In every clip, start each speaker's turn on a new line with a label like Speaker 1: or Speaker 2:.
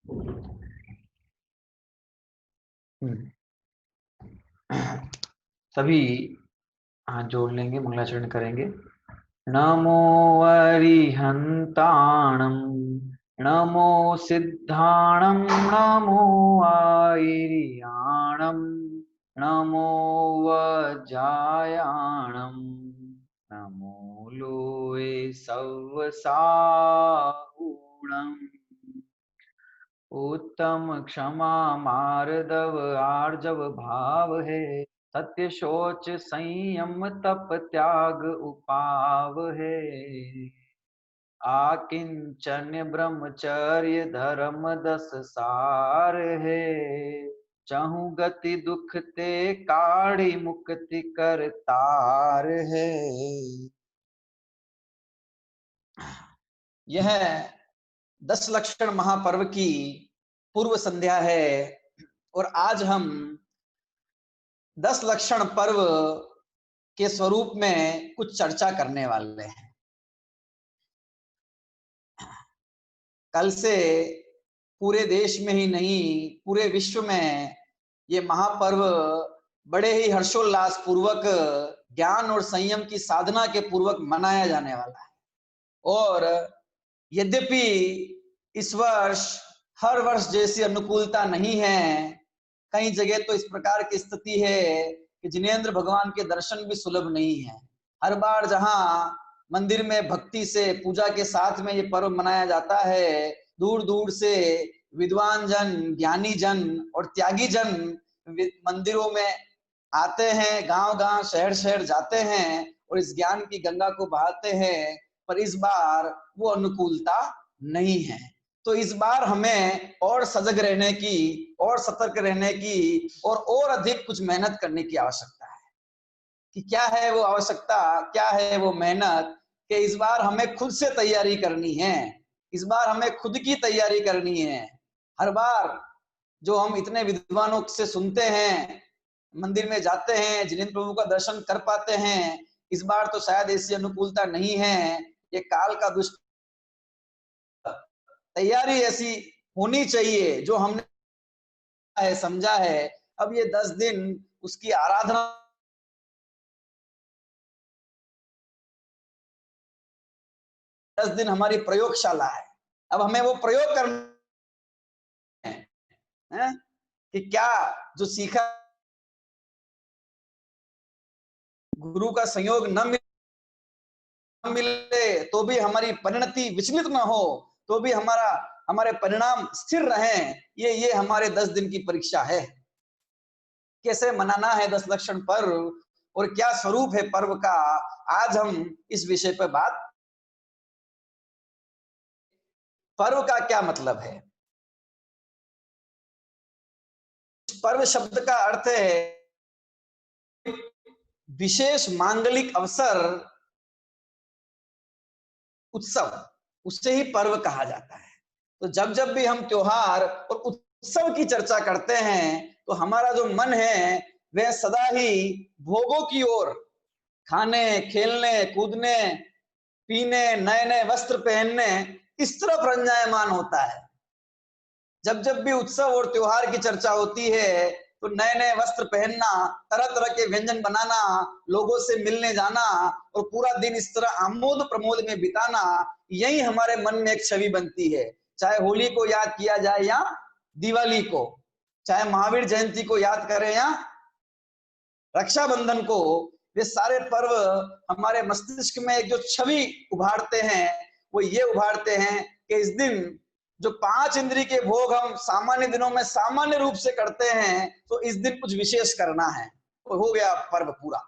Speaker 1: हम्म। सभी हाथ जोड़ लेंगे, मंगलाचरण करेंगे। नमो अरिहंताणं, नमो सिद्धाणं, नमो आयर्याणं, नमो वज्रायाणं, नमो लोये सव्वसाहुणम्। उत्तम क्षमा मार्दव आर्जव भाव है, सत्य शोच संयम तप त्याग उपाव है। आकिंचन ब्रह्मचर्य धर्म 10 सार है, चहु गति दुख ते काढ़ी मुक्ति कर तार है। यह 10 लक्षण महापर्व की पूर्व संध्या है और आज हम 10 लक्षण पर्व के स्वरूप में कुछ चर्चा करने वाले हैं। कल से पूरे देश में ही नहीं, पूरे विश्व में ये महापर्व बड़े ही हर्षोल्लास पूर्वक, ज्ञान और संयम की साधना के पूर्वक मनाया जाने वाला है। और यद्यपि इस वर्ष हर वर्ष जैसी अनुकूलता नहीं है, कई जगह तो इस प्रकार की स्थिति है कि जिनेंद्र भगवान के दर्शन भी सुलभ नहीं है। हर बार जहां मंदिर में भक्ति से पूजा के साथ में ये पर्व मनाया जाता है, दूर दूर से विद्वान जन, ज्ञानी जन और त्यागी जन मंदिरों में आते हैं, गांव गांव शहर शहर जाते हैं और इस ज्ञान की गंगा को बहाते हैं। पर इस बार वो अनुकूलता नहीं है। तो इस बार हमें और सजग रहने की, और सतर्क रहने की और अधिक कुछ मेहनत करने की आवश्यकता है। कि क्या है वो आवश्यकता, क्या है वो मेहनत, कि इस बार हमें खुद से तैयारी करनी है। इस बार हमें खुद की तैयारी करनी है। हर बार जो हम इतने विद्वानों से सुनते हैं, मंदिर में जाते हैं, जिनेंद्र प्रभु का दर्शन कर पाते हैं, इस बार तो शायद ऐसी अनुकूलता नहीं है। ये काल का दुष्ट, तैयारी ऐसी होनी चाहिए जो हमने है, समझा है। अब ये 10 दिन उसकी आराधना, 10 दिन हमारी प्रयोगशाला है। अब हमें वो प्रयोग करना है कि क्या जो सीखा, गुरु का संयोग न मिले तो भी हमारी परिणति विचलित न हो, तो भी हमारे परिणाम स्थिर रहें। ये हमारे 10 दिन की परीक्षा है। कैसे मनाना है 10 लक्षण पर्व और क्या स्वरूप है पर्व का, आज हम इस विषय पर बात। पर्व का क्या मतलब है? पर्व शब्द का अर्थ है विशेष मांगलिक अवसर, उत्सव, उससे ही पर्व कहा जाता है। तो जब जब भी हम त्योहार और उत्सव की चर्चा करते हैं तो हमारा जो मन है वह सदा ही भोगों की ओर, खाने, खेलने, कूदने, पीने, नए नए वस्त्र पहनने, इस तरफ रंजायमान होता है। जब जब भी उत्सव और त्योहार की चर्चा होती है तो नए नए वस्त्र पहनना, तरह तरह के व्यंजन बनाना, लोगों से मिलने जाना और पूरा दिन इस तरह आमोद प्रमोद में बिताना, यही हमारे मन में एक छवि बनती है। चाहे होली को याद किया जाए या दिवाली को, चाहे महावीर जयंती को याद करें या रक्षाबंधन को, वे सारे पर्व हमारे मस्तिष्क में एक जो छवि उभारते हैं वो ये उभारते हैं कि इस दिन जो 5 इंद्रिय के भोग हम सामान्य दिनों में सामान्य रूप से करते हैं, तो इस दिन कुछ विशेष करना है, तो हो गया पर्व पूरा।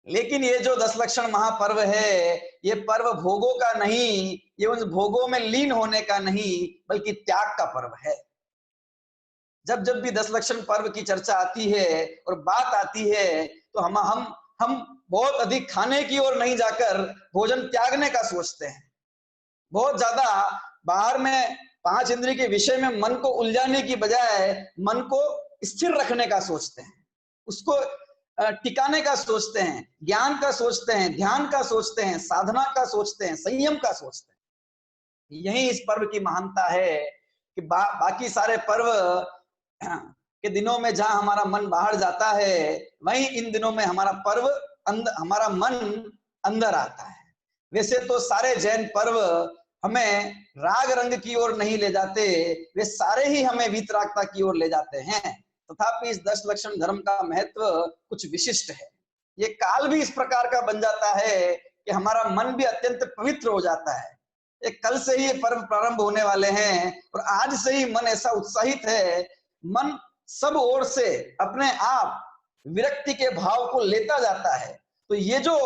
Speaker 1: लेकिन ये जो 10 लक्षण महापर्व है, ये पर्व भोगों का नहीं, ये उन भोगों में लीन होने का नहीं, बल्कि त्याग का पर्व है। जब जब भी 10 लक्षण पर्व की चर्चा आती है और बात आती है तो हम बहुत अधिक खाने की ओर नहीं जाकर भोजन त्यागने का सोचते हैं। बहुत ज्यादा बाहर में 5 इंद्रिय के विषय में मन को उलझाने की बजाय मन को स्थिर रखने का सोचते हैं, उसको टिकाने का सोचते हैं, ज्ञान का सोचते हैं, ध्यान का सोचते हैं, साधना का सोचते हैं, संयम का सोचते हैं। यही इस पर्व की महानता है कि बाकी सारे पर्व के दिनों में जहां हमारा मन बाहर जाता है, वहीं इन दिनों में हमारा पर्व हमारा मन अंदर आता है। वैसे तो सारे जैन पर्व हमें राग रंग की ओर नहीं ले जाते, वे सारे ही हमें वीतरागता की ओर ले जाते हैं। तथापि इस 10 लक्षण धर्म का महत्व कुछ विशिष्ट है। ये काल भी इस प्रकार का बन जाता है कि हमारा मन भी अत्यंत पवित्र हो जाता है। एक कल से ही ये पर्व प्रारंभ होने वाले हैं और आज से ही मन ऐसा उत्साहित है, मन सब ओर से अपने आप विरक्ति के भाव को लेता जाता है। तो ये जो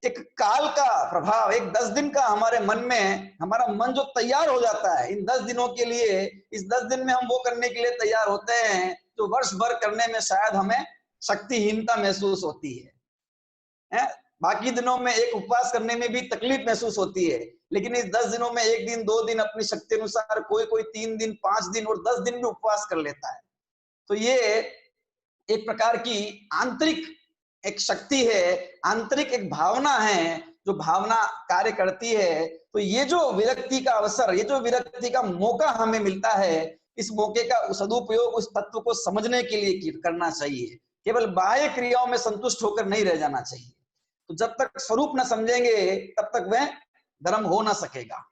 Speaker 1: एक काल का प्रभाव, एक 10 दिन का हमारे मन में, हमारा मन जो तैयार हो जाता है इन 10 दिनों के लिए, इस 10 दिन में हम वो करने के लिए तैयार होते हैं जो वर्ष भर करने में शायद हमें शक्तिहीनता महसूस होती है। बाकी दिनों में एक उपवास करने में भी तकलीफ महसूस होती है, लेकिन इस 10 दिनों में 1 दिन 2 दिन अपनी शक्ति अनुसार, कोई 3 दिन 5 दिन और 10 दिन भी उपवास कर लेता है। तो ये एक प्रकार की आंतरिक एक शक्ति है, आंतरिक एक भावना है जो भावना कार्य करती है। तो ये जो विरक्ति का अवसर, ये जो विरक्ति का मौका हमें मिलता है, इस मौके का सदुपयोग उस तत्व को समझने के लिए करना चाहिए। केवल बाह्य क्रियाओं में संतुष्ट होकर नहीं रह जाना चाहिए। तो जब तक स्वरूप न समझेंगे तब तक वह धर्म हो ना सकेगा।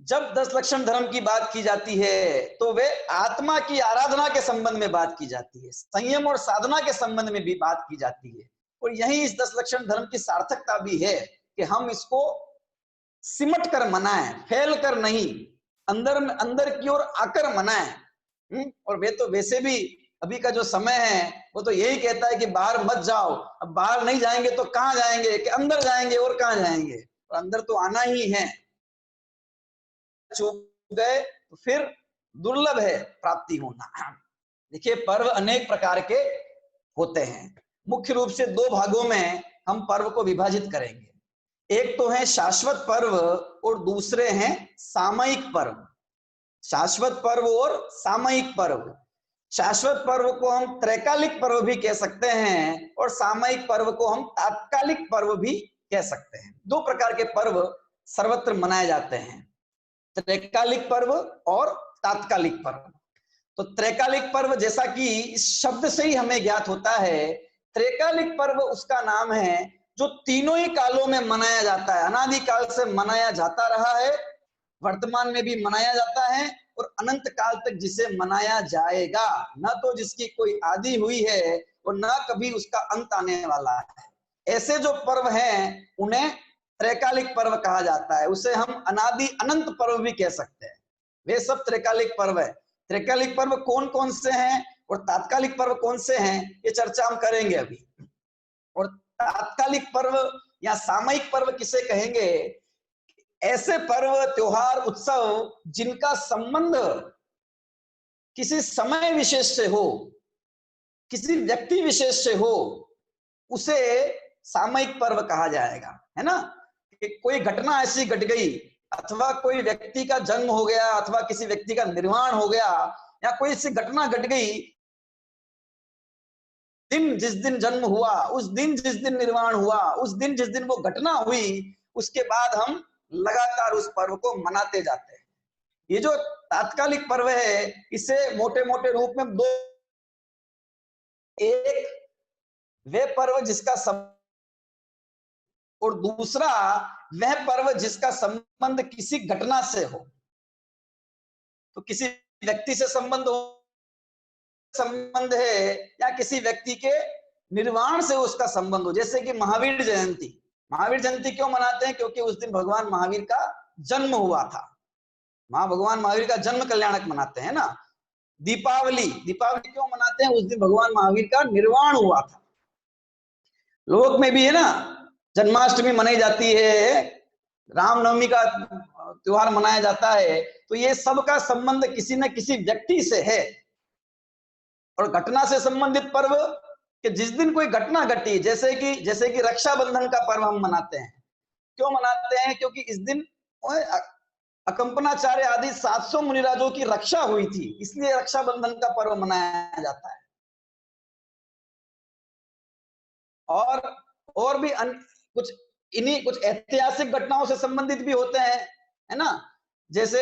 Speaker 1: जब 10 लक्षण धर्म की बात की जाती है तो वे आत्मा की आराधना के संबंध में बात की जाती है, संयम और साधना के संबंध में भी बात की जाती है। और यही इस 10 लक्षण धर्म की सार्थकता भी है कि हम इसको सिमट कर मनाएं, फैल कर नहीं, अंदर की ओर आकर मनाएं। और वे तो वैसे भी अभी का जो समय है वो तो यही कहता है कि बाहर मत जाओ। अब बाहर नहीं जाएंगे तो कहां जाएंगे, कि अंदर जाएंगे और कहां जाएंगे, तो अंदर तो आना ही है। चूक गए तो फिर दुर्लभ है प्राप्ति होना। देखिए, पर्व अनेक प्रकार के होते हैं। मुख्य रूप से 2 भागों में हम पर्व को विभाजित करेंगे। एक तो है शाश्वत पर्व और दूसरे हैं सामयिक पर्व। शाश्वत पर्व और सामयिक पर्व। शाश्वत पर्व को हम त्रैकालिक पर्व भी कह सकते हैं और सामयिक पर्व को हम तात्कालिक पर्व भी कह सकते हैं। 2 प्रकार के पर्व सर्वत्र मनाए जाते हैं, त्रैकालिक पर्व और तात्कालिक पर्व। तो त्रैकालिक पर्व जैसा कि इस शब्द से ही हमें ज्ञात होता है, त्रैकालिक पर्व उसका नाम है जो तीनों ही कालों में मनाया जाता है, अनादि काल से मनाया जाता रहा है, वर्तमान में भी मनाया जाता है और अनंत काल तक जिसे मनाया जाएगा। न तो जिसकी कोई आदि हुई है और न कभी उसका अंत आने वाला है। ऐसे जो पर्व हैं उन्हें त्रैकालिक पर्व कहा जाता है। उसे हम अनादि अनंत पर्व भी कह सकते हैं। वे सब त्रैकालिक पर्व है। त्रैकालिक पर्व कौन कौन से हैं और तात्कालिक पर्व कौन से हैं, ये चर्चा हम करेंगे अभी। और तात्कालिक पर्व या सामयिक पर्व किसे कहेंगे? ऐसे पर्व, त्योहार, उत्सव जिनका संबंध किसी समय विशेष से हो, किसी व्यक्ति विशेष से हो, उसे सामयिक पर्व कहा जाएगा, है ना। कि कोई घटना ऐसी घट गई, अथवा कोई व्यक्ति का जन्म हो गया, अथवा किसी व्यक्ति का निर्वाण हो गया, या कोई ऐसी घटना घट गई, दिन जिस दिन जन्म हुआ, उस दिन जिस दिन निर्वाण हुआ, उस दिन जिस दिन वो घटना हुई, उसके बाद हम लगातार उस पर्व को मनाते जाते हैं। ये जो तात्कालिक पर्व है, इसे मोटे मोटे रूप में 2, एक वे पर्व जिसका और दूसरा वह पर्व जिसका संबंध किसी घटना से हो। तो किसी व्यक्ति से संबंध है या किसी व्यक्ति के निर्वाण से उसका संबंध हो। जैसे कि महावीर जयंती। महावीर जयंती क्यों मनाते हैं? क्योंकि उस दिन भगवान महावीर का जन्म हुआ था। भगवान महावीर का जन्म कल्याणक मनाते हैं ना। दीपावली क्यों मनाते हैं? उस दिन भगवान महावीर का निर्वाण हुआ था। लोक में भी है ना, जन्माष्टमी मनाई जाती है, रामनवमी का त्योहार मनाया जाता है। तो ये सबका संबंध किसी न किसी व्यक्ति से है। और घटना से संबंधित पर्व कि जिस दिन कोई घटना घटी, जैसे कि रक्षाबंधन का पर्व हम मनाते हैं। क्यों मनाते हैं? क्योंकि इस दिन अकंपनाचार्य आदि 700 मुनिराजों की रक्षा हुई थी, इसलिए रक्षाबंधन का पर्व मनाया जाता है। और भी कुछ इन्हीं कुछ ऐतिहासिक घटनाओं से संबंधित भी होते हैं, है ना। जैसे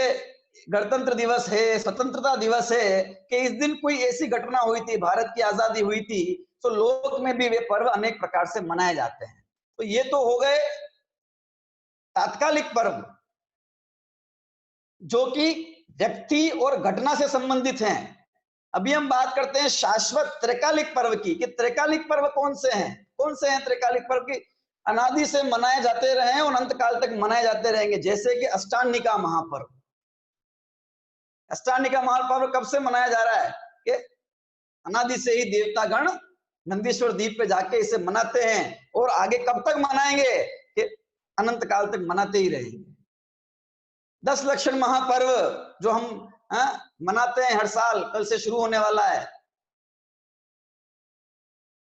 Speaker 1: गणतंत्र दिवस है, स्वतंत्रता दिवस है, कि इस दिन कोई ऐसी घटना हुई थी, भारत की आजादी हुई थी, तो लोक में भी वे पर्व अनेक प्रकार से मनाए जाते हैं। तो ये तो हो गए तात्कालिक पर्व, जो कि व्यक्ति और घटना से संबंधित हैं। अभी हम बात करते हैं शाश्वत त्रिकालिक पर्व की, कि त्रिकालिक पर्व कौन से हैं, कौन से हैं त्रिकालिक पर्व की अनादि से मनाए जाते रहे और अंत काल तक मनाए जाते रहेंगे। जैसे कि अष्टांगिका महापर्व। अष्टांगिका महापर्व कब से मनाया जा रहा है, कि अनादि से ही देवतागण नंदीश्वर द्वीप पे जाके इसे मनाते हैं, और आगे कब तक मनाएंगे, कि अनंत काल तक मनाते ही रहेंगे। 10 लक्षण महापर्व जो हम मनाते हैं हर साल, कल से शुरू होने वाला है,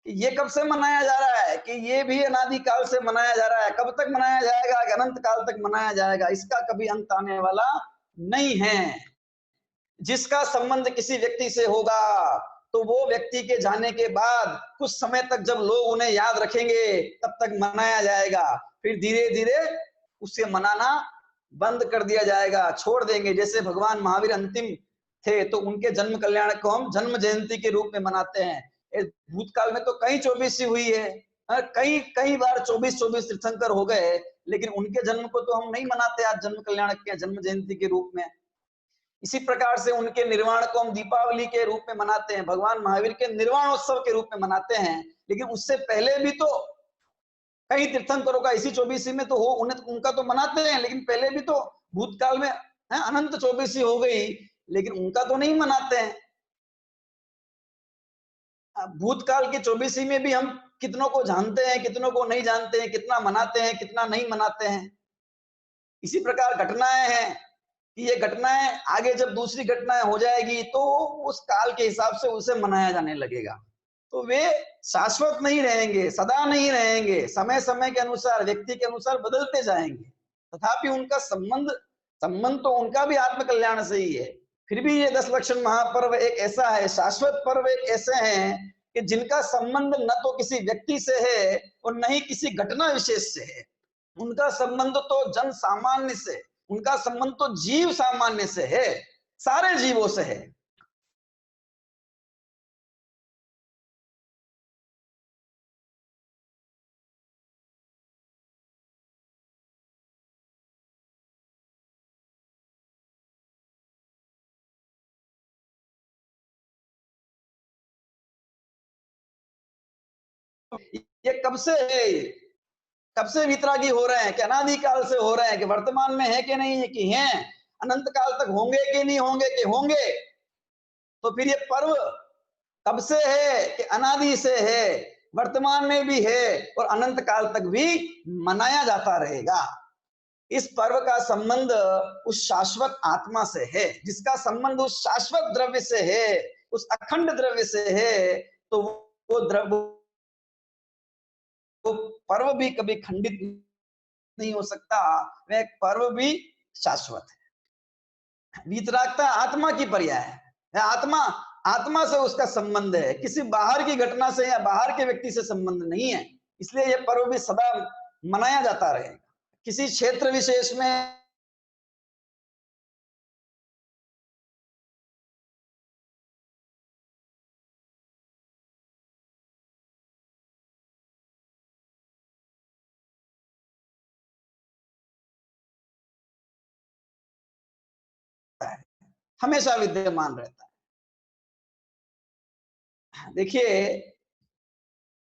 Speaker 1: ये कब से मनाया जा रहा है, कि ये भी अनादि काल से मनाया जा रहा है। कब तक मनाया जाएगा, कि अनंत काल तक मनाया जाएगा, इसका कभी अंत आने वाला नहीं है। जिसका संबंध किसी व्यक्ति से होगा, तो वो व्यक्ति के जाने के बाद कुछ समय तक जब लोग उन्हें याद रखेंगे, तब तक मनाया जाएगा। फिर धीरे धीरे उसे मनाना बंद कर दिया जाएगा, छोड़ देंगे। जैसे भगवान महावीर अंतिम थे, तो उनके जन्म कल्याण को हम जन्म जयंती के रूप में मनाते हैं। भूतकाल में तो कई 24वीं हुई है, कई कई बार 24 तीर्थंकर हो गए, लेकिन उनके जन्म को तो हम नहीं मनाते आज जन्म कल्याण के जन्म जयंती के रूप में। इसी प्रकार से उनके निर्वाण को हम दीपावली के रूप में मनाते हैं, भगवान महावीर के निर्वाणोत्सव के रूप में मनाते हैं। लेकिन उससे पहले भी तो कई तीर्थंकरों का इसी 24वीं में तो हो, उनका तो मनाते हैं, लेकिन पहले भी तो भूतकाल में अनंत 24वीं हो गई, लेकिन उनका तो नहीं मनाते हैं। भूतकाल की 24वीं में भी हम कितनों को जानते हैं, कितनों को नहीं जानते हैं, कितना मनाते हैं, कितना नहीं मनाते हैं। इसी प्रकार घटनाएं हैं, कि ये घटनाएं आगे जब दूसरी घटनाएं हो जाएगी, तो उस काल के हिसाब से उसे मनाया जाने लगेगा। तो वे शाश्वत नहीं रहेंगे, सदा नहीं रहेंगे, समय समय के अनुसार, व्यक्ति के अनुसार बदलते जाएंगे। तथापि उनका संबंध तो उनका भी आत्म कल्याण से ही है। फिर भी ये 10 लक्षण महापर्व एक ऐसा है, शाश्वत पर्व एक ऐसे हैं, कि जिनका संबंध न तो किसी व्यक्ति से है और न ही किसी घटना विशेष से है। उनका संबंध तो जन सामान्य से, उनका संबंध तो जीव सामान्य से है, सारे जीवों से है। ये कब से है, कब से वितरागी हो रहे हैं, कि अनादिकाल से हो रहे हैं, कि वर्तमान में है कि नहीं है, कि हैं, अनंत काल तक होंगे कि नहीं होंगे, कि होंगे। तो फिर ये पर्व कब से है, कि अनादि से है, वर्तमान में भी है, और अनंत काल तक भी मनाया जाता रहेगा। इस पर्व का संबंध उस शाश्वत आत्मा से है, जिसका संबंध उस शाश्वत द्रव्य से है, उस अखंड द्रव्य से है। तो वो द्रव्य, वो पर्व भी कभी खंडित नहीं हो सकता, वह पर्व भी शाश्वत है। वीतरागता आत्मा की पर्याय है, आत्मा आत्मा से उसका संबंध है, किसी बाहर की घटना से या बाहर के व्यक्ति से संबंध नहीं है। इसलिए यह पर्व भी सदा मनाया जाता रहेगा। किसी क्षेत्र विशेष में हमेशा विद्यमान रहता है। देखिए,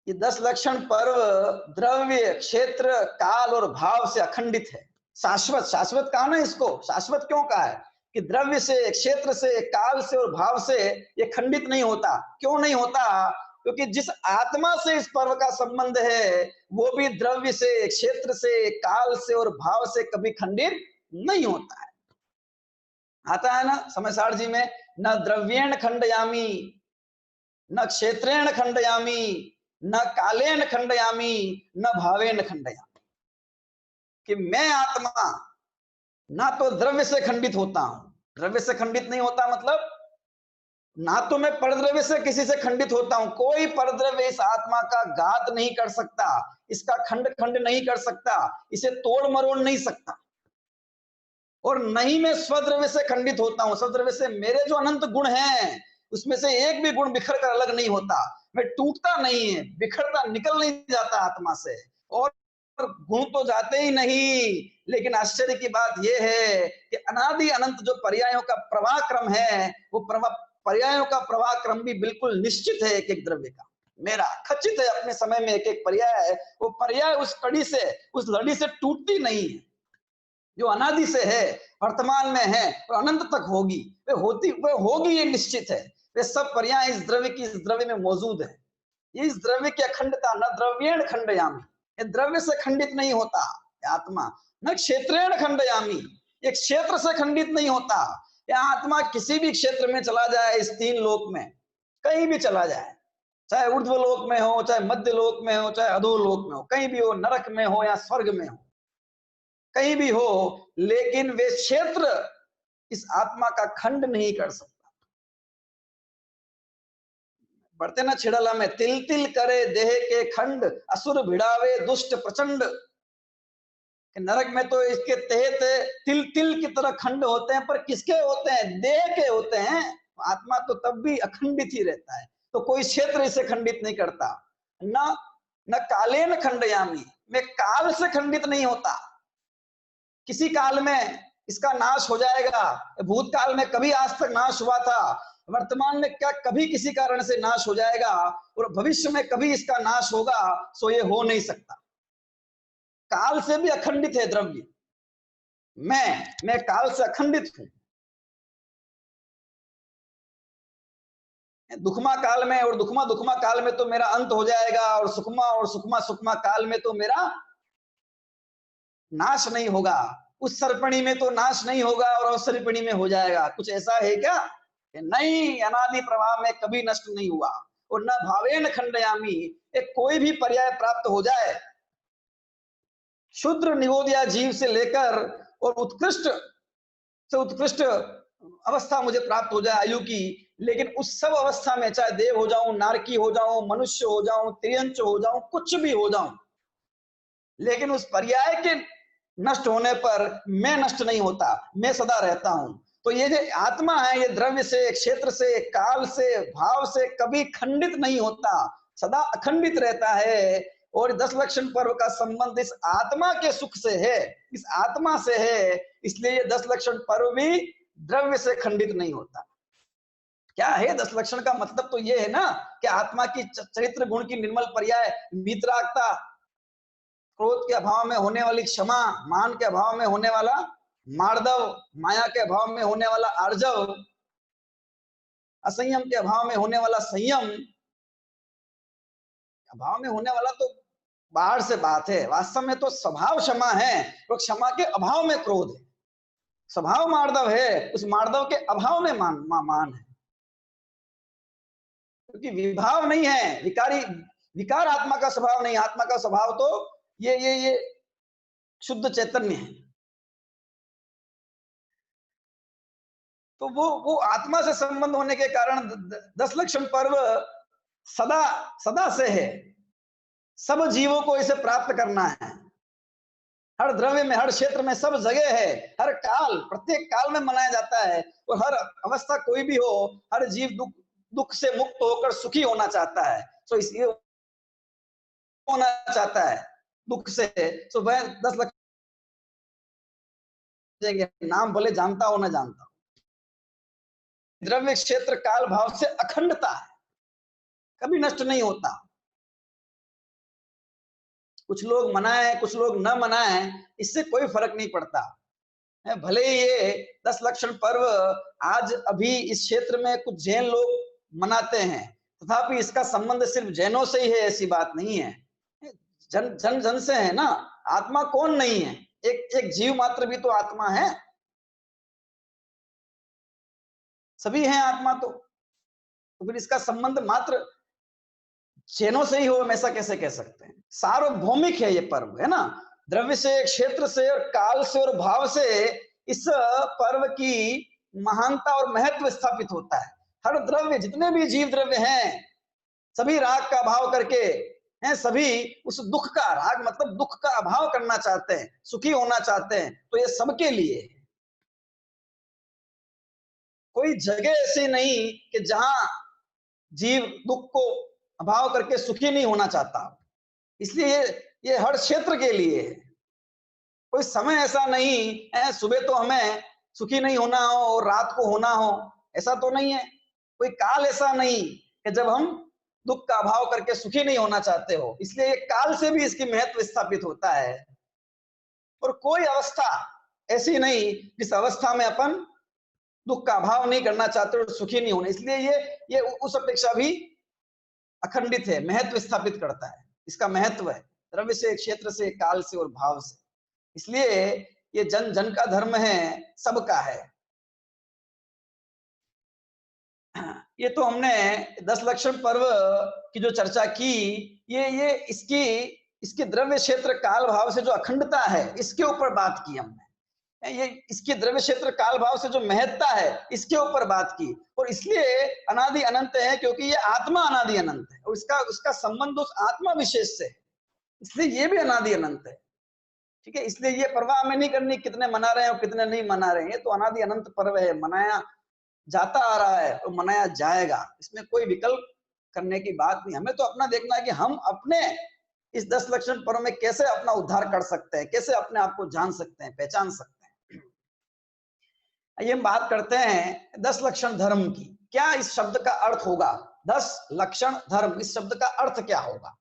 Speaker 1: ये 10 लक्षण पर्व द्रव्य, क्षेत्र, काल और भाव से अखंडित है। शाश्वत, शाश्वत कहा ना इसको, शाश्वत क्यों कहा है, कि द्रव्य से, क्षेत्र से, काल से और भाव से ये खंडित नहीं होता। क्यों नहीं होता, क्योंकि जिस आत्मा से इस पर्व का संबंध है, वो भी द्रव्य से, क्षेत्र से, काल से और भाव से कभी खंडित नहीं होता है। आता है ना समयसार जी में, न द्रव्येण खंडयामी, न क्षेत्रेण खंडयामी, न कालेन खंडयामी, न भावेन खंडयामी। कि मैं आत्मा ना तो द्रव्य से खंडित होता हूं, द्रव्य से खंडित नहीं होता मतलब ना तो मैं परद्रव्य से किसी से खंडित होता हूं, कोई परद्रव्य इस आत्मा का घात नहीं कर सकता, इसका खंड खंड नहीं कर सकता, इसे तोड़ मरोड़ नहीं सकता। और नहीं मैं स्वद्रव्य से खंडित होता हूं, स्वद्रव्य से मेरे जो अनंत गुण हैं उसमें से एक भी गुण बिखर कर अलग नहीं होता, मैं टूटता नहीं है, बिखरता निकल नहीं जाता आत्मा से, और गुण तो जाते ही नहीं। लेकिन आश्चर्य की बात यह है कि अनादि अनंत जो पर्यायों का प्रवाह क्रम है, वो पर्यायों का प्रवाह क्रम भी बिल्कुल निश्चित है एक एक द्रव्य का, मेरा खचित है अपने समय में एक एक पर्याय है, वो पर्याय उस कड़ी से, उस लड़ी से टूटती नहीं है, जो अनादि से है, वर्तमान में है और अनंत तक होगी, वे होगी, ये निश्चित है। वे सब पर्याय इस द्रव्य की, इस द्रव्य में मौजूद है। इस द्रव्य की अखंडता न द्रव्येण खंडयामी, ये द्रव्य से खंडित नहीं होता आत्मा, न क्षेत्रेण खंडयामी, एक क्षेत्र से खंडित नहीं होता। यह आत्मा किसी भी क्षेत्र में चला जाए, इस तीन लोक में कहीं भी चला जाए, चाहे ऊर्ध्व लोक में हो, चाहे मध्य लोक में हो, चाहे अधो लोक में हो, कहीं भी हो, नरक में हो या स्वर्ग में हो, कहीं भी हो, लेकिन वे क्षेत्र इस आत्मा का खंड नहीं कर सकता। बढ़ते ना छिड़ला में, तिल तिल करे देह के खंड, असुर भिड़ावे दुष्ट प्रचंड। नरक में तो इसके तहत तिल तिल की तरह खंड होते हैं, पर किसके होते हैं? देह के होते हैं। आत्मा तो तब भी अखंडित ही रहता है, तो कोई क्षेत्र इसे खंडित नहीं करता। न कालेन खंडयामी, मैं काल से खंडित नहीं होता, किसी काल में इसका नाश हो जाएगा, भूतकाल में कभी आज तक नाश हुआ था, वर्तमान में क्या कभी किसी कारण से नाश हो जाएगा, और भविष्य में कभी इसका नाश होगा, सो ये हो नहीं सकता। काल से भी अखंडित है द्रव्य, मैं काल से अखंडित हूं। दुखमा काल में और दुखमा काल में तो मेरा अंत हो जाएगा, और सुखमा काल में तो मेरा नाश नहीं होगा। उस सर्पणी में तो नाश नहीं होगा और उस सर्पणी में हो जाएगा, कुछ ऐसा है क्या? नहीं, अनादि प्रवाह में कभी नष्ट नहीं हुआ। और न भावेन खंडयामी, एक कोई भी पर्याय प्राप्त हो जाए, शुद्र निगोदिया जीव से लेकर और उत्कृष्ट से उत्कृष्ट अवस्था मुझे प्राप्त हो जाए आयु की, लेकिन उस सब अवस्था में चाहे देव हो जाऊं, नारकी हो जाऊं, मनुष्य हो जाऊं, त्रियंच हो जाऊं, कुछ भी हो जाऊं, लेकिन उस पर्याय के नष्ट होने पर मैं नष्ट नहीं होता, मैं सदा रहता हूं। तो ये जो आत्मा है, ये द्रव्य से, क्षेत्र से, काल से, भाव से कभी खंडित नहीं होता, सदा अखंडित रहता है। और 10 लक्षण पर्व का संबंध इस आत्मा के सुख से है, इस आत्मा से है, इसलिए ये 10 लक्षण पर्व भी द्रव्य से खंडित नहीं होता। क्या है 10 लक्षण का मतलब? तो ये है ना कि आत्मा की चरित्र गुण की निर्मल पर्याय वीतरागता, क्रोध के अभाव में होने वाली क्षमा, मान के अभाव में होने वाला मार्दव, माया के अभाव में होने वाला आर्जव, असंयम के अभाव में होने वाला संयम। अभाव में होने वाला तो बाहर से बात है, वास्तव में तो स्वभाव क्षमा है, और क्षमा के अभाव में क्रोध है। स्वभाव मार्दव है, उस मार्दव के अभाव में मान है, क्योंकि विभाव नहीं है, विकार आत्मा का स्वभाव नहीं। आत्मा का स्वभाव तो ये शुद्ध चैतन्य है। तो वो आत्मा से संबंध होने के कारण 10 लक्षण पर्व सदा से है, सब जीवों को इसे प्राप्त करना है। हर द्रव्य में, हर क्षेत्र में, सब जगह है, हर काल, प्रत्येक काल में मनाया जाता है। और हर अवस्था कोई भी हो, हर जीव दुख से मुक्त होकर सुखी होना चाहता है, तो इसलिए होना चाहता है दुख से। तो वह 10 लक्षण नाम भले जानता हो ना जानता हो, द्रव्य क्षेत्र काल भाव से अखंडता है, कभी नष्ट नहीं होता। कुछ लोग मनाए, कुछ लोग न मनाए, इससे कोई फर्क नहीं पड़ता। भले ही ये 10 लक्षण पर्व आज अभी इस क्षेत्र में कुछ जैन लोग मनाते हैं, तथापि इसका संबंध सिर्फ जैनों से ही है, ऐसी बात नहीं है। जन जन जन से है ना। आत्मा कौन नहीं है? एक जीव मात्र भी तो आत्मा है, सभी हैं आत्मा। तो फिर इसका संबंध मात्र जैनों से ही हो, हम ऐसा कैसे कह सकते हैं? सार्वभौमिक है ये पर्व, है ना। द्रव्य से, क्षेत्र से और काल से और भाव से इस पर्व की महानता और महत्व स्थापित होता है। हर द्रव्य, जितने भी जीव द्रव्य हैं, सभी राग का अभाव करके हैं, सभी उस दुख का, राग मतलब दुख का अभाव करना चाहते हैं, सुखी होना चाहते हैं। तो ये सबके लिए है। कोई जगह ऐसी नहीं कि जहां जीव दुख को अभाव करके सुखी नहीं होना चाहता। इसलिए ये हर क्षेत्र के लिए है। कोई समय ऐसा नहीं है सुबह तो हमें सुखी नहीं होना हो और रात को होना हो, ऐसा तो नहीं है। कोई काल ऐसा नहीं कि जब हम दुख का अभाव करके सुखी नहीं होना चाहते हो। इसलिए ये काल से भी इसकी महत्व स्थापित होता है। और कोई अवस्था ऐसी नहीं जिस अवस्था में अपन दुख का अभाव नहीं करना चाहते और सुखी नहीं होना। इसलिए ये उस अपेक्षा भी अखंडित है, महत्व स्थापित करता है। इसका महत्व है द्रव्य से, क्षेत्र से, काल से और भाव से। इसलिए ये जन जन का धर्म है, सबका है। ये तो हमने 10 लक्षण पर्व की जो चर्चा की, ये इसकी द्रव्य क्षेत्र काल भाव से जो अखंडता है, इसके ऊपर बात की हमने। ये इसके द्रव्य क्षेत्र काल भाव से जो महत्ता है, इसके ऊपर बात की। और इसलिए अनादि अनंत है क्योंकि ये आत्मा अनादि अनंत है और उसका संबंध उस आत्मा विशेष से, इसलिए ये भी अनादि अनंत है। ठीक है, इसलिए ये परवाह हमें नहीं करनी कितने मना रहे हैं और कितने नहीं मना रहे हैं। ये तो अनादि अनंत पर्व है, मनाया जाता आ रहा है और मनाया जाएगा। इसमें कोई विकल्प करने की बात नहीं। हमें तो अपना देखना है कि हम अपने इस 10 लक्षण पर्व में कैसे अपना उद्धार कर सकते हैं, कैसे अपने आप को जान सकते हैं, पहचान सकते हैं। ये हम बात करते हैं 10 लक्षण धर्म की। क्या इस शब्द का अर्थ होगा? 10 लक्षण धर्म, इस शब्द का अर्थ क्या होगा?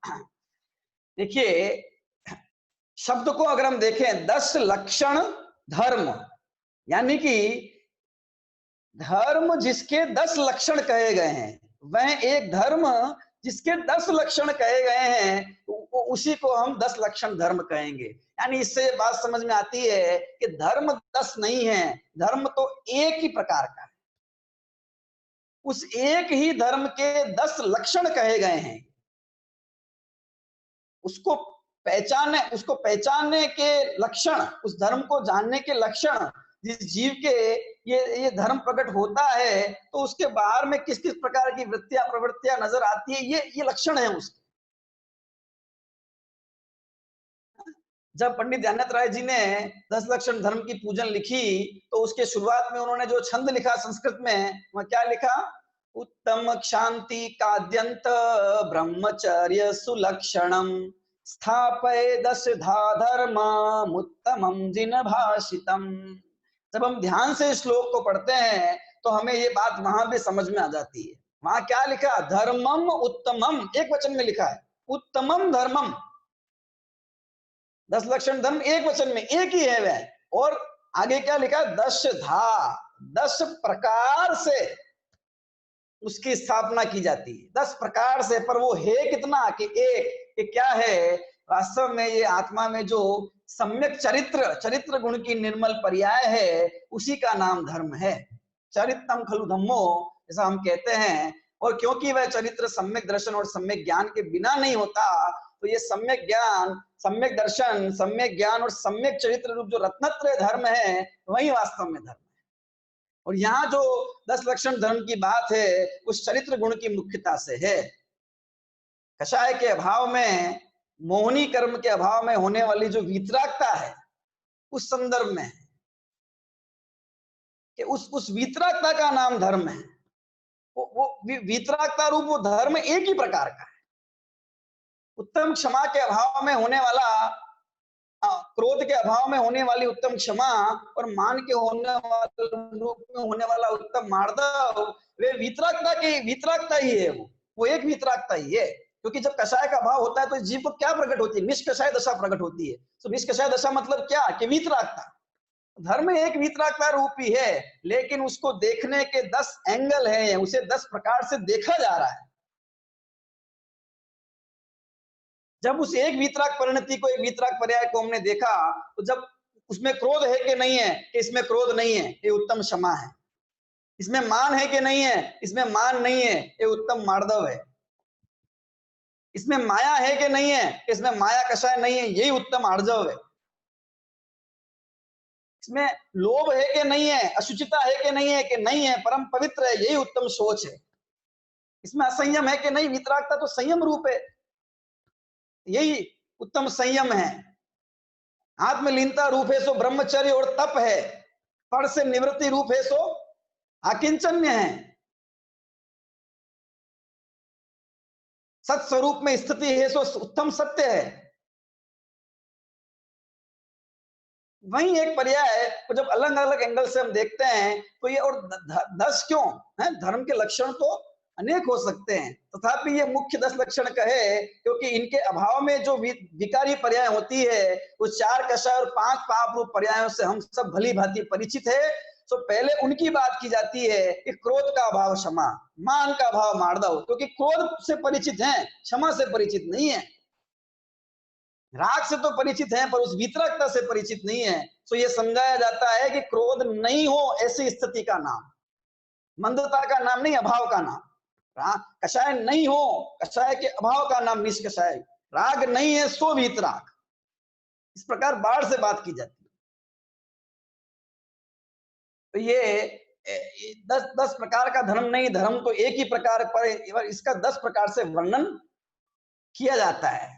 Speaker 1: देखिए, शब्द को अगर हम देखें 10 लक्षण धर्म, यानी कि धर्म जिसके 10 लक्षण कहे गए हैं, वह एक धर्म जिसके 10 लक्षण कहे गए हैं, उसी को हम 10 लक्षण धर्म कहेंगे। यानी इससे बात समझ में आती है कि धर्म 10 नहीं है, धर्म तो एक ही प्रकार का है। उस एक ही धर्म के 10 लक्षण कहे गए हैं। उसको पहचानने के लक्षण, उस धर्म को जानने के लक्षण, जिस जीव के ये धर्म प्रकट होता है तो उसके बाहर में किस किस प्रकार की वृत्तियां प्रवृत्तियां नजर आती है, ये लक्षण है उसके। जब पंडित ध्याननाथ राय जी ने 10 लक्षण धर्म की पूजन लिखी तो उसके शुरुआत में उन्होंने जो छंद लिखा संस्कृत में, वह क्या लिखा? उत्तम शांति काद्यंत ब्रह्मचर्य सुलक्षणम स्थापय 10 धा धर्म उत्तमम जिन भाषितम। जब हम ध्यान से इस श्लोक को पढ़ते हैं तो हमें ये बात वहां भी समझ में आ जाती है। वहां क्या लिखा? धर्मम उत्तमम, एक वचन में लिखा है, उत्तमम धर्मम। 10 लक्षण धर्म एक वचन में, एक ही है वह। और आगे क्या लिखा? 10 धा, 10 प्रकार से उसकी स्थापना की जाती है, 10 प्रकार से। पर वो है कितना कि एक, कि क्या है वास्तव में? ये आत्मा में जो सम्यक चरित्र गुण की निर्मल पर्याय है, उसी का नाम धर्म है। चरित्रम खलु धम्मो, ऐसा हम कहते हैं। और क्योंकि वह चरित्र सम्यक दर्शन और सम्यक ज्ञान के बिना नहीं होता, तो ये सम्यक ज्ञान, सम्यक दर्शन, सम्यक ज्ञान और सम्यक चरित्र रूप जो रत्नत्रय धर्म है, वही वास्तव में धर्म है। और यहाँ जो 10 लक्षण धर्म की बात है, उस चरित्र गुण की मुख्यता से है। कषाय के अभाव में, मोहनी कर्म के अभाव में होने वाली जो वीतरागता है, उस संदर्भ में कि उस वीतरागता का नाम धर्म है। वो वीतरागता रूप वो धर्म एक ही प्रकार का है। उत्तम क्षमा के अभाव में होने वाला, क्रोध के अभाव में होने वाली उत्तम क्षमा और मान के होने वाले रूप में होने वाला उत्तम मार्दव, वे वीतरागता ही है। वो एक वीतरागता ही है। क्योंकि जब कषाय का भाव होता है तो जीव को क्या प्रकट होती है? निष्कषाय दशा प्रकट होती है। तो निष्कषाय दशा मतलब क्या? कि वीतरागता। धर्म एक वीतरागता रूप ही है, लेकिन उसको देखने के 10 एंगल हैं, उसे 10 प्रकार से देखा जा रहा है। जब उस एक वीतराग परिणति को, एक वीतराग पर्याय को हमने देखा, तो जब उसमें क्रोध है कि नहीं है, कि इसमें क्रोध नहीं है, ये उत्तम क्षमा है। इसमें मान है कि नहीं है, इसमें मान नहीं है, ये उत्तम मार्दव है। इसमें माया है कि नहीं है, इसमें माया कषाय नहीं है, यही उत्तम आर्जव है। इसमें लोभ है कि नहीं है, अशुचिता है कि नहीं है, कि नहीं है, परम पवित्र है, यही उत्तम सोच है। इसमें असंयम है कि नहीं, वितरागता तो संयम रूप है, यही उत्तम संयम है। आत्मलीनता रूप है सो ब्रह्मचर्य और तप है, पर से निवृत्ति रूप है सो आकिंचन्य है। सत्स्वरूप में स्थिति है सो उत्तम सत्य है। वही एक पर्याय है, तो जब अलग अलग एंगल से हम देखते हैं तो ये, और 10 क्यों है, धर्म के लक्षण तो अनेक हो सकते हैं, तथापि ये मुख्य 10 लक्षण कहे क्योंकि इनके अभाव में जो विकारी पर्याय होती है, वो 4 कषाय और 5 पाप रूप पर्यायों से हम सब भली भांति परिचित है। तो पहले उनकी बात की जाती है कि क्रोध का अभाव क्षमा, मान का अभाव मार्दव, क्योंकि क्रोध से परिचित हैं, क्षमा से परिचित नहीं है। राग से तो परिचित है पर उस वितरकता से परिचित नहीं है। तो ये समझाया जाता है कि क्रोध नहीं हो ऐसी स्थिति का नाम, मंदता का नाम नहीं, अभाव का नाम। कषाय नहीं हो, कषाय के अभाव का नाम निष्कषाय। राग नहीं है सो वीतराग, इस प्रकार बाढ़ से बात की जाती है। तो ये 10 प्रकार का धर्म नहीं, धर्म तो एक ही प्रकार पर, इसका 10 प्रकार से वर्णन किया जाता है,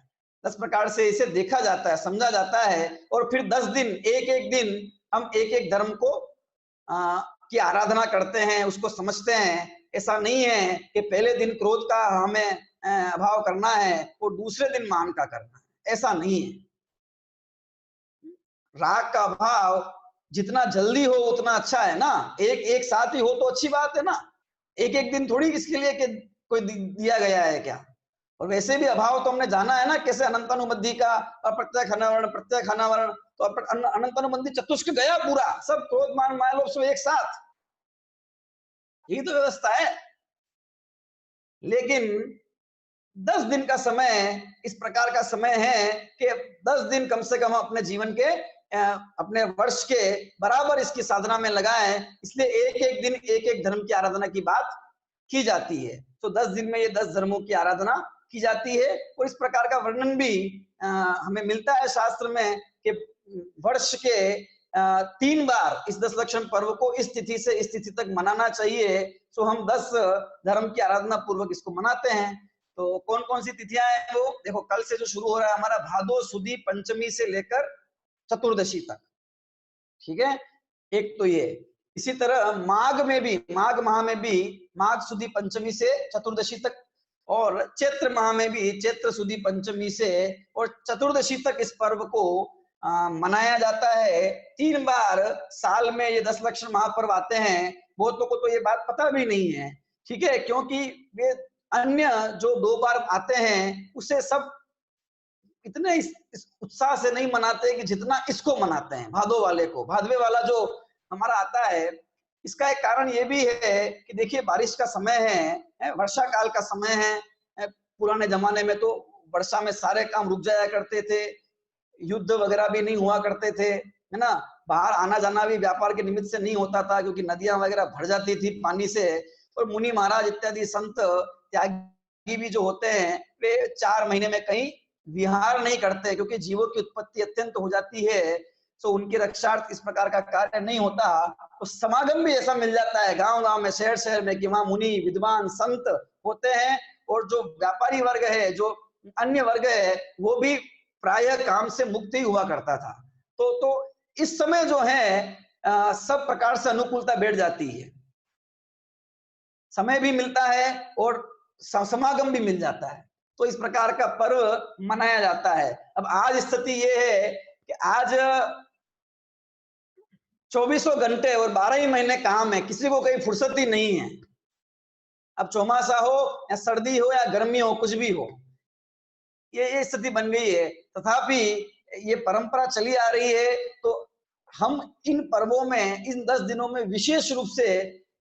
Speaker 1: 10 प्रकार से इसे देखा जाता है, समझा जाता है। और फिर 10 दिन, एक एक दिन हम एक एक धर्म को की आराधना करते हैं, उसको समझते हैं। ऐसा नहीं है कि पहले दिन क्रोध का हमें अभाव करना है और दूसरे दिन मान का करना है, ऐसा नहीं है। राग का अभाव जितना जल्दी हो उतना अच्छा है ना, एक साथ ही हो तो अच्छी बात है ना, एक एक दिन थोड़ी इसके लिए कि कोई दिया गया है क्या। और वैसे भी अभाव तो हमने जाना है ना, कैसे अनंतानुबंधी का अप्रत्यक्ष अनावरण, प्रत्यक्ष अनावरण, तो अनंतानुबंधी चतुष्क गया पूरा, सब क्रोध मान माया लोभ एक साथ, यही तो व्यवस्था है। लेकिन 10 दिन का समय इस प्रकार का समय है कि 10 दिन कम से कम अपने जीवन के, अपने वर्ष के बराबर इसकी साधना में लगाएं। इसलिए एक एक दिन एक एक धर्म की आराधना की बात की जाती है। तो 10 दिन में ये 10 धर्मों की आराधना की जाती है। और इस प्रकार का वर्णन भी हमें मिलता है शास्त्र में कि वर्ष के 3 बार इस 10 लक्षण पर्व को इस तिथि से इस तिथि तक मनाना चाहिए। तो हम 10 धर्म की आराधना पूर्वक इसको मनाते हैं। तो कौन कौन सी तिथियां हैं वो देखो, कल से जो शुरू हो रहा है हमारा भादो सुदी पंचमी से लेकर चतुर्दशी तक, ठीक है, एक तो ये। इसी तरह माघ में भी, माघ माह में भी माघ सुदी पंचमी से चतुर्दशी तक, और चैत्र माह में भी चैत्र सुदी पंचमी से और चतुर्दशी तक इस पर्व को मनाया जाता है। 3 बार साल में ये 10 लक्षण महापर्व आते हैं। बहुतों को तो ये बात पता भी नहीं है, ठीक है, क्योंकि वे अन्य जो 2 बार आते हैं उसे सब इतने इस उत्साह से नहीं मनाते कि जितना इसको मनाते हैं, भादो वाले को, भादवे वाला जो हमारा आता है। इसका एक कारण ये भी है कि देखिए बारिश का समय है, वर्षा काल का समय है। पुराने जमाने में तो वर्षा में सारे काम रुक जाया करते थे, युद्ध वगैरह भी नहीं हुआ करते थे, है ना, बाहर आना जाना भी व्यापार के निमित्त से नहीं होता था क्योंकि नदियां वगैरह भर जाती थी पानी से। और मुनि महाराज इत्यादि संत त्यागी भी जो होते हैं वे 4 महीने में कहीं विहार नहीं करते क्योंकि जीवों की उत्पत्ति अत्यंत हो जाती है। तो उनके रक्षार्थ इस प्रकार का कार्य नहीं होता। तो समागम भी ऐसा मिल जाता है गांव गांव में, शहर शहर में, कि वहां मुनि विद्वान संत होते हैं। और जो व्यापारी वर्ग है, जो अन्य वर्ग है, वो भी प्रायः काम से मुक्त ही हुआ करता था। तो इस समय जो है सब प्रकार से अनुकूलता बैठ जाती है, समय भी मिलता है और समागम भी मिल जाता है। तो इस प्रकार का पर्व मनाया जाता है। अब आज स्थिति ये है कि आज 24 घंटे और 12 ही महीने काम है, किसी को कहीं फुर्सत ही नहीं है। अब चौमासा हो या सर्दी हो या गर्मी हो, कुछ भी हो, ये स्थिति बन गई है। तथापि ये परंपरा चली आ रही है। तो हम इन पर्वों में, इन 10 दिनों में विशेष रूप से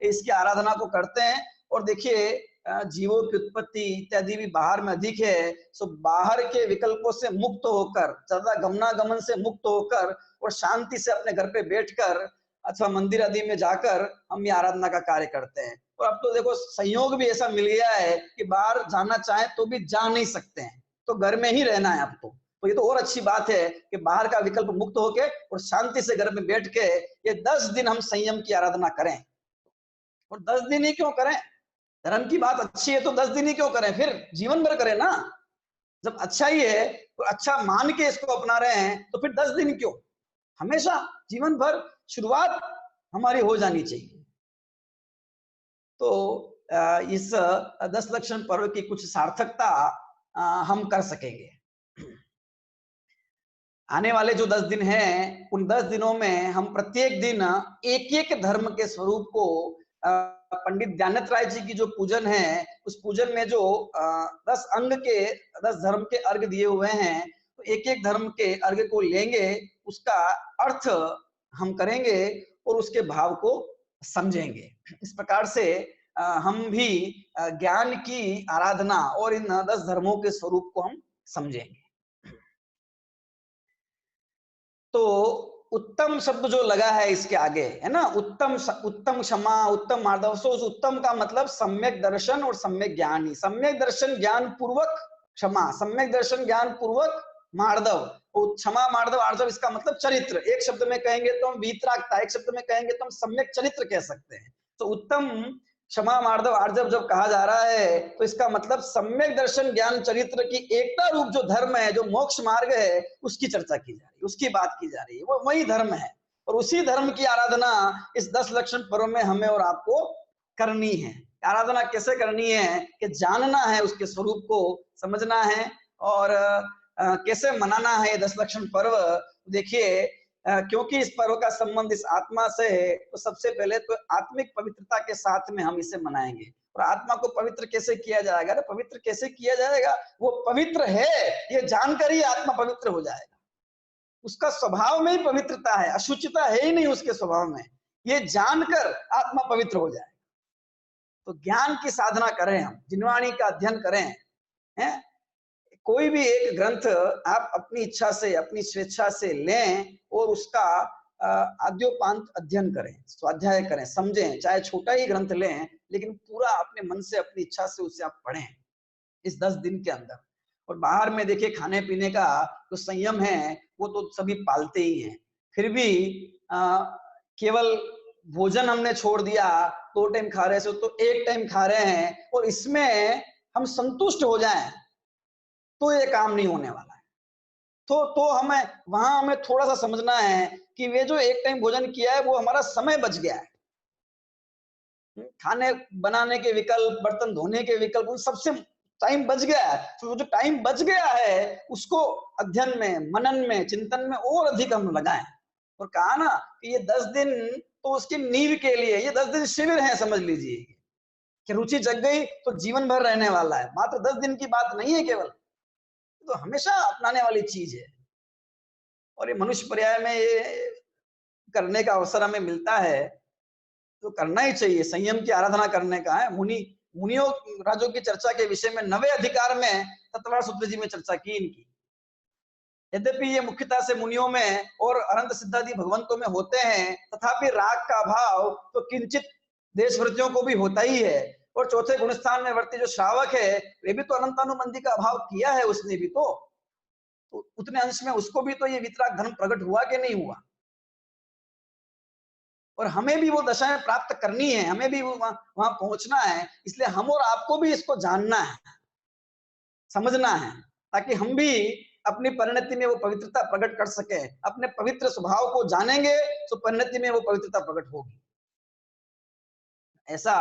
Speaker 1: इसकी आराधना को करते हैं। और देखिए जीवों की उत्पत्ति इत्यादि भी बाहर में अधिक है। सो बाहर के विकल्पों से मुक्त होकर, ज्यादा गमनागमन से मुक्त होकर और शांति से अपने घर पे बैठकर अथवा मंदिर आदि में जाकर हम ये आराधना का कार्य करते हैं। और अब तो देखो संयोग भी ऐसा मिल गया है कि बाहर जाना चाहे तो भी जा नहीं सकते हैं, तो घर में ही रहना है अब तो, तो ये तो और अच्छी बात है कि बाहर का विकल्प मुक्त होके और शांति से घर में बैठ के ये 10 दिन हम संयम की आराधना करें। और 10 दिन ही क्यों करें? धर्म की बात अच्छी है तो 10 दिन ही क्यों करें, फिर जीवन भर करें ना। जब अच्छा ही है तो अच्छा मान के इसको अपना रहे हैं तो फिर 10 दिन क्यों, हमेशा जीवन भर शुरुआत हमारी हो जानी चाहिए। तो इस 10 लक्षण पर्व की कुछ सार्थकता हम कर सकेंगे। आने वाले जो 10 दिन हैं, उन 10 दिनों में हम प्रत्येक दिन एक-एक धर्म के स्वरूप को पंडित ज्ञानत राय जी की जो पूजन है, उस पूजन में जो 10 अंग के 10 धर्म के अर्घ दिए हुए हैं, तो एक-एक धर्म के अर्घ को लेंगे, उसका अर्थ हम करेंगे और उसके भाव को समझेंगे। इस प्रकार से हम भी ज्ञान की आराधना और इन 10 धर्मों के स्वरूप को हम समझेंगे। तो उत्तम शब्द जो लगा है इसके आगे, है ना, उत्तम क्षमा, उत्तम मार्दव। सो उस उत्तम का मतलब सम्यक दर्शन और सम्यक ज्ञान ही। सम्यक दर्शन ज्ञान पूर्वक क्षमा, सम्यक दर्शन ज्ञान पूर्वक मार्दव। क्षमा मार्दव आर्जव, इसका मतलब चरित्र। एक शब्द में कहेंगे तो हम वीतरागता, एक शब्द में कहेंगे तो हम सम्यक चरित्र कह सकते हैं। तो उत्तम क्षमा मार्दव आर्जव जब कहा जा रहा है तो इसका मतलब सम्यक दर्शन ज्ञान चरित्र की एकता रूप जो धर्म है, जो मोक्ष मार्ग है, उसकी चर्चा की जा रही है, उसकी बात की जा रही है। वो वही धर्म है और उसी धर्म की आराधना इस 10 लक्षण पर्व में हमें और आपको करनी है। आराधना कैसे करनी है कि जानना है, उसके स्वरूप को समझना है और कैसे मनाना है 10 लक्षण पर्व। देखिए, क्योंकि इस पर्व का संबंध इस आत्मा से है, तो सबसे पहले तो आत्मिक पवित्रता के साथ में हम इसे मनाएंगे। और आत्मा को पवित्र कैसे किया जाएगा? अरे पवित्र कैसे किया जाएगा? वो पवित्र है ये जानकर ही आत्मा पवित्र हो जाएगा। उसका स्वभाव में ही पवित्रता है, अशुचिता है ही नहीं उसके स्वभाव में, ये जानकर आत्मा पवित्र हो जाएगा। तो ज्ञान की साधना करें, हम जिनवाणी का अध्ययन करें, हैं? कोई भी एक ग्रंथ आप अपनी इच्छा से, अपनी स्वेच्छा से लें और उसका आद्योपांत अध्ययन करें, स्वाध्याय करें, समझें। चाहे छोटा ही ग्रंथ लें, लेकिन पूरा अपने मन से, अपनी इच्छा से उसे आप पढ़ें इस 10 दिन के अंदर। और बाहर में देखिए, खाने पीने का जो संयम है वो तो सभी पालते ही हैं, फिर भी केवल भोजन हमने छोड़ दिया, 2 टाइम खा रहे थे तो 1 टाइम खा रहे हैं, और इसमें हम संतुष्ट हो जाएं तो ये काम नहीं होने वाला है। तो हमें थोड़ा सा समझना है कि वे जो 1 टाइम भोजन किया है वो हमारा समय बच गया है। खाने बनाने के विकल्प, बर्तन धोने के विकल्प, उन सबसे टाइम बच गया है। तो जो टाइम बच गया है उसको अध्ययन में, मनन में, चिंतन में और अधिक हम लगाएं। और कहा ना कि ये 10 दिन तो उसकी नींव के लिए, ये 10 दिन शिविर है, समझ लीजिए कि रुचि जग गई तो जीवन भर रहने वाला है, मात्र 10 दिन की बात नहीं है केवल, तो हमेशा अपनाने वाली चीज है। और ये मनुष्य पर्याय में ये करने का अवसर हमें मिलता है तो करना ही चाहिए। संयम की आराधना करने का है। मुनियों राजों की चर्चा के विषय में 9वें अधिकार में तत्वार सूत्र जी में चर्चा की इनकी। यद्यपि ये मुख्यतः से मुनियों में और अनंत सिद्धादि भगवंतों में होते हैं, तथापि राग का अभाव तो किंचित देशव्रतियों को भी होता ही है। और चौथे गुणस्थान में वर्ती जो श्रावक है, वे भी तो अनंतानुबंधी का अभाव किया है उसने भी तो उतने अंश में उसको भी तो ये वितराग धर्म प्रकट हुआ कि नहीं हुआ। और हमें भी वो दशाएं प्राप्त करनी है, हमें भी वहां पहुंचना है। इसलिए हम और आपको भी इसको जानना है, समझना है, ताकि हम भी अपनी परिणति में वो पवित्रता प्रकट कर सके। अपने पवित्र स्वभाव को जानेंगे तो परिणति में वो पवित्रता प्रकट होगी। ऐसा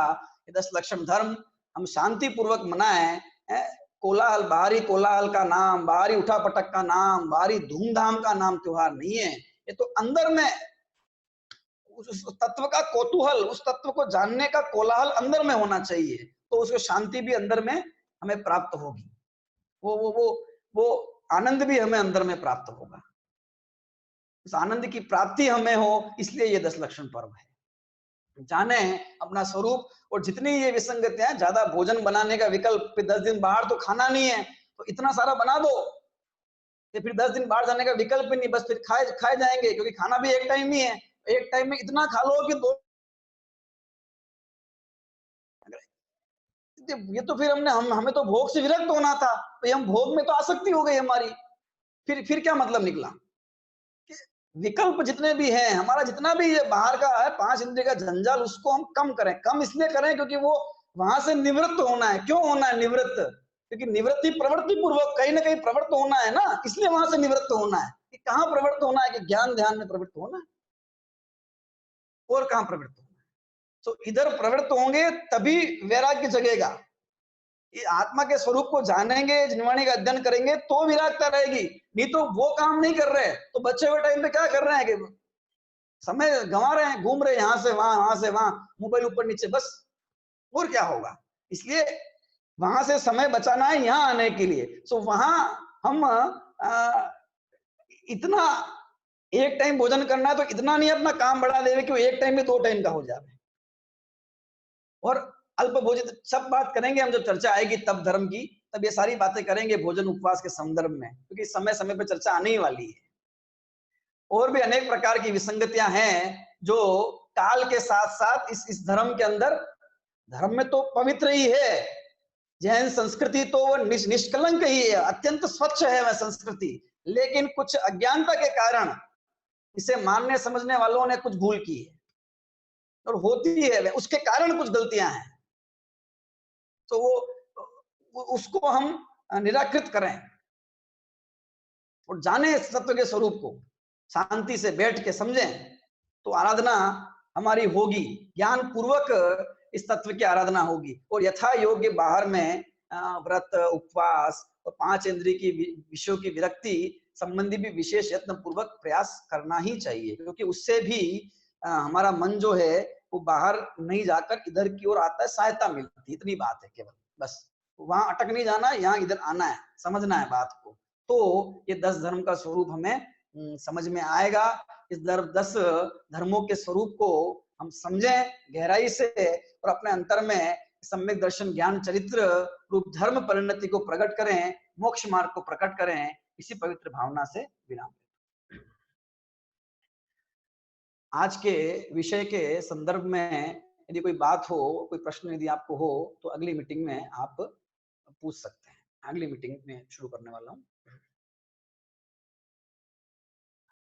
Speaker 1: 10 लक्षण धर्म हम शांति पूर्वक मनाएं। कोलाहल, बाहरी कोलाहल का नाम, बाहरी उठापटक का नाम, बाहरी धूमधाम का नाम त्योहार नहीं है। ये तो अंदर में उस तत्व का कौतूहल, उस तत्व को जानने का कोलाहल अंदर में होना चाहिए, तो उसको शांति भी अंदर में हमें प्राप्त होगी। वो आनंद भी हमें अंदर में प्राप्त होगा। उस आनंद की प्राप्ति हमें हो, इसलिए ये 10 लक्षण पर्व है। जाने अपना स्वरूप। और जितनी ये विसंगतियां, ज्यादा भोजन बनाने का विकल्प, 10 दिन बाहर तो खाना नहीं है तो इतना सारा बना दो, फिर 10 दिन बाहर जाने का विकल्प नहीं, बस फिर खाए जाएंगे, क्योंकि खाना भी एक टाइम ही है। एक टाइम में इतना खा लो कि ये तो फिर हमें तो भोग से विरक्त होना था, तो हम भोग में तो आसक्ति हो गई हमारी। फिर क्या मतलब निकला कि विकल्प जितने भी हैं, हमारा जितना भी ये बाहर का है 5 इंद्रिय का जंजाल, उसको हम कम करें। कम इसलिए करें क्योंकि वो वहां से निवृत्त होना है। क्यों होना है निवृत्त? क्योंकि निवृत्ति प्रवृत्ति पूर्वक कहीं ना कहीं प्रवृत्त होना है ना, इसलिए वहां से निवृत्त होना है। कि कहाँ प्रवृत्त होना है? कि ज्ञान ध्यान में प्रवृत्त होना है, और कहाँ प्रवृत्त होना है? तो इधर प्रवृत्त होंगे तभी वैराग्य जगेगा। ये आत्मा के स्वरूप को जानेंगे, जिनवाणी का अध्ययन करेंगे तो विरागता रहेगी। नहीं तो वो काम नहीं कर रहे तो बच्चे हुए टाइम पे क्या कर रहे हैं कि समय गंवा रहे हैं, घूम रहे हैं यहाँ से वहां, मोबाइल ऊपर नीचे, बस। और क्या होगा? इसलिए वहां से समय बचाना है यहाँ आने के लिए। सो वहां हम इतना एक टाइम भोजन करना है तो इतना नहीं अपना काम बढ़ा देवे कि वो एक टाइम में 2 टाइम का हो जाए। और अल्प भोजन सब बात करेंगे हम, जब चर्चा आएगी तब धर्म की, तब ये सारी बातें करेंगे भोजन उपवास के संदर्भ में, क्योंकि समय समय पर चर्चा आने ही वाली है। और भी अनेक प्रकार की विसंगतियां हैं जो काल के साथ साथ इस धर्म के अंदर, धर्म में तो पवित्र ही है, जैन संस्कृति तो वो निष्कलंक ही है, अत्यंत स्वच्छ है वह संस्कृति, लेकिन कुछ अज्ञानता के कारण इसे मानने समझने वालों ने कुछ भूल की है, और होती है उसके कारण कुछ गलतियां हैं। तो वो उसको हम निराकृत करें और जाने इस तत्व के स्वरूप को, शांति से बैठ के समझें, तो आराधना हमारी होगी, ज्ञान पूर्वक इस तत्व की आराधना होगी। और यथा योग्य बाहर में व्रत उपवास और 5 इंद्रिय की विषयों की विरक्ति संबंधी भी विशेष यत्न पूर्वक प्रयास करना ही चाहिए, क्योंकि उससे भी हमारा मन जो है वो बाहर नहीं जाकर इधर की ओर आता है, सहायता मिलती है। इतनी बात है केवल, बस वहां अटक नहीं जाना, यहाँ इधर आना है, समझना है बात को। तो ये 10 धर्म का स्वरूप हमें समझ में आएगा। इस 10 धर्मों के स्वरूप को हम समझें गहराई से और अपने अंतर में सम्यक दर्शन ज्ञान चरित्र रूप धर्म परिणति को प्रकट करें, मोक्ष मार्ग को प्रकट करें, इसी पवित्र भावना से विराम। आज के विषय के संदर्भ में यदि कोई बात हो, कोई प्रश्न यदि आपको हो, तो अगली मीटिंग में आप पूछ सकते हैं। अगली मीटिंग में शुरू करने वाला हूँ।